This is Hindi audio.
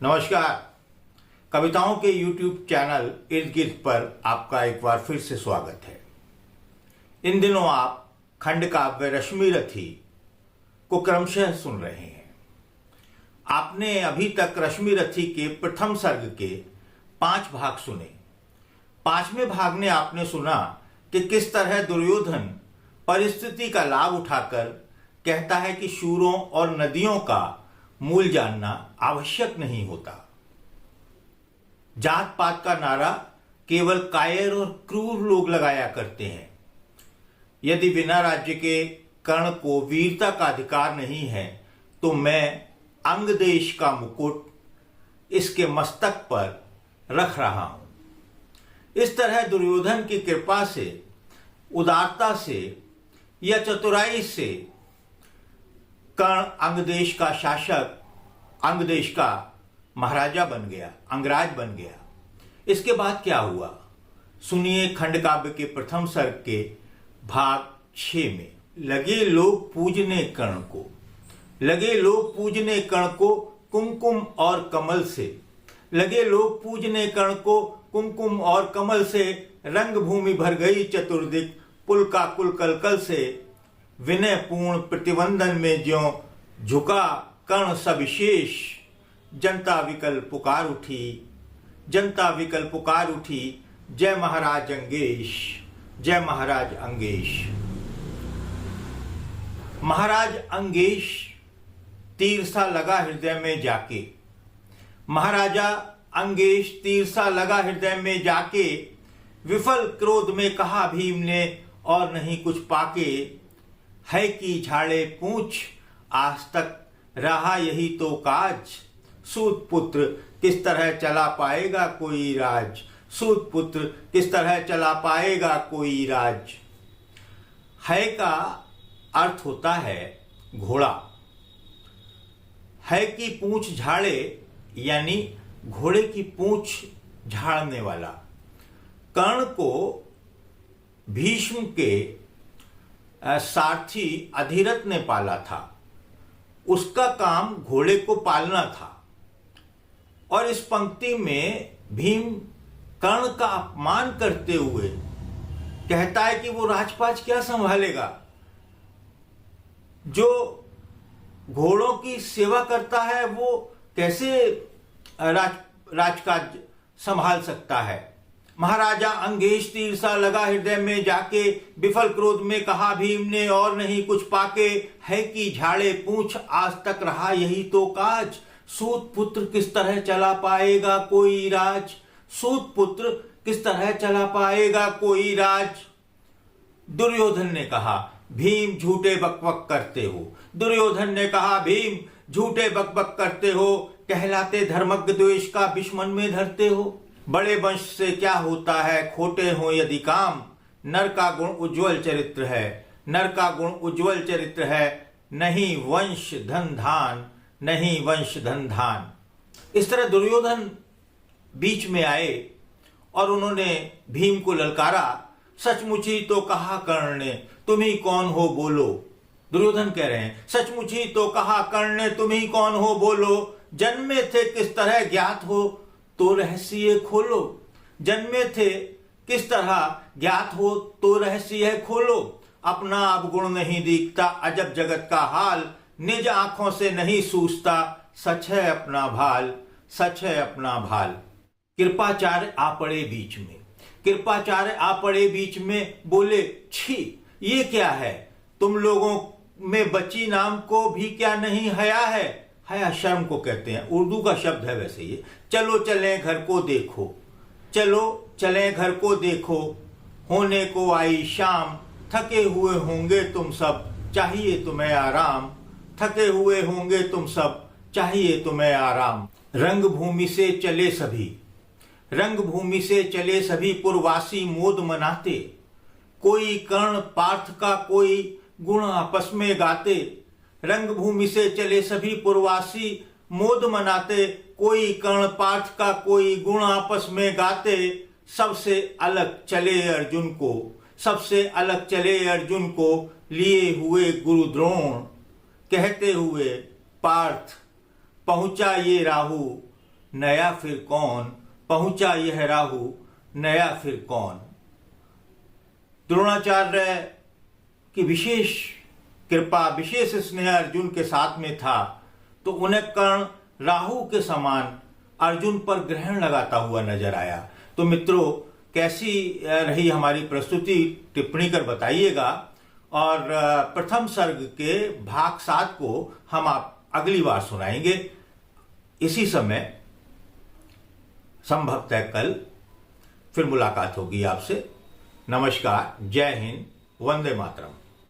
नमस्कार। कविताओं के YouTube चैनल इर्द गिर्द पर आपका एक बार फिर से स्वागत है। इन दिनों आप खंड काव्य रश्मि रथी को क्रमशः सुन रहे हैं। आपने अभी तक रश्मि रथी के प्रथम सर्ग के 5 भाग सुने। 5वें भाग में आपने सुना कि किस तरह दुर्योधन परिस्थिति का लाभ उठाकर कहता है कि शूरों और नदियों का मूल जानना आवश्यक नहीं होता। जात पात का नारा केवल कायर और क्रूर लोग लगाया करते हैं। यदि बिना राज्य के कर्ण को वीरता का अधिकार नहीं है तो मैं अंग देश का मुकुट इसके मस्तक पर रख रहा हूं। इस तरह दुर्योधन की कृपा से, उदारता से या चतुराई से कर्ण अंगदेश का शासक, अंगदेश का महाराजा बन गया, अंगराज बन गया। इसके बाद क्या हुआ, सुनिए खंड काव्य के प्रथम सर्ग के भाग 6 में। लगे लोग पूजने कर्ण को, लगे लोग पूजने कर्ण को कुमकुम और कमल से, लगे लोग पूजने कर्ण को कुमकुम और कमल से। रंग भूमि भर गई चतुर्दिक पुल का कुल कलकल से। विनय पूर्ण प्रतिवंदन में ज्यों झुका कर्ण सविशेष। जनता विकल पुकार उठी, जनता विकल पुकार उठी। जय महाराज अंगेश, जय महाराज अंगेश। महाराज अंगेश तीर सा लगा हृदय में जाके, महाराजा अंगेश तीर सा लगा हृदय में जाके। विफल क्रोध में कहा भीम ने और नहीं कुछ पाके। है कि झाड़े पूछ आज तक रहा यही तो काज। सूत पुत्र किस तरह चला पाएगा कोई राज, सूत पुत्र किस तरह चला पाएगा कोई राज। है का अर्थ होता है घोड़ा। है की पूंछ झाड़े यानी घोड़े की पूंछ झाड़ने वाला। कर्ण को भीष्म के सारथी अधिरथ ने पाला था। उसका काम घोड़े को पालना था। और इस पंक्ति में भीम कर्ण का अपमान करते हुए कहता है कि वो राजपाट क्या संभालेगा। जो घोड़ों की सेवा करता है वो कैसे राजकाज संभाल सकता है। महाराजा अंगेश तीर सा लगा हृदय में जाके। विफल क्रोध में कहा भीम ने और नहीं कुछ पाके। है कि झाड़े पूंछ आज तक रहा यही तो काज। सूत पुत्र किस तरह चला पाएगा कोई राज, सूत पुत्र किस तरह चला पाएगा कोई राज। दुर्योधन ने कहा भीम झूठे बकबक करते हो, दुर्योधन ने कहा भीम झूठे बकबक करते हो। कहलाते धर्मज्ञ द्वेष का विषमन में धरते हो। बड़े वंश से क्या होता है खोटे हो यदि काम। नर का गुण उज्जवल चरित्र है, नर का गुण उज्जवल चरित्र है। नहीं वंश धन धान, नहीं वंश धन धान। इस तरह दुर्योधन बीच में आए और उन्होंने भीम को ललकारा। सचमुच ही तो कहा कर्ण ने तुम ही कौन हो बोलो। दुर्योधन कह रहे हैं सचमुच ही तो कहा कर्ण ने तुम ही कौन हो बोलो। जन्मे थे किस तरह ज्ञात हो तो रहस्य खोलो। जन्मे थे किस तरह ज्ञात हो तो रहस्य खोलो। अपना अवगुण नहीं दिखता अजब जगत का हाल। निज आंखों से नहीं सूझता सच है अपना भाल, सच है अपना भाल। कृपाचार्य आ पड़े बीच में, कृपाचार्य आ पड़े बीच में। बोले छी ये क्या है, तुम लोगों में बच्ची नाम को भी क्या नहीं हया है। हया शर्म को कहते हैं, उर्दू का शब्द है वैसे ये। चलो चलें घर को देखो, चलो चलें घर को देखो। होने को आई शाम, थके हुए होंगे तुम सब, चाहिए तुम्हें आराम। थके हुए होंगे तुम सब, चाहिए तुम्हें आराम। रंग भूमि से चले सभी, रंग भूमि से चले सभी। पुरवासी मोद मनाते, कोई कर्ण पार्थ का कोई गुण आपस में गाते। रंग भूमि से चले सभी पुरवासी मोद मनाते। कोई कर्ण पार्थ का कोई गुण आपस में गाते। सबसे अलग चले अर्जुन को, सबसे अलग चले अर्जुन को। लिए हुए गुरु द्रोण कहते हुए पार्थ पहुंचा ये राहु। नया फिर कौन, पहुंचा यह राहु नया फिर कौन। द्रोणाचार्य की विशेष कृपा, विशेष स्नेह अर्जुन के साथ में था, तो उन्हें कर्ण राहु के समान अर्जुन पर ग्रहण लगाता हुआ नजर आया। तो मित्रों, कैसी रही हमारी प्रस्तुति, टिप्पणी कर बताइएगा। और प्रथम सर्ग के भाग 7 को हम आप अगली बार सुनाएंगे इसी समय, संभवतः कल। फिर मुलाकात होगी आपसे। नमस्कार, जय हिंद, वंदे मातरम।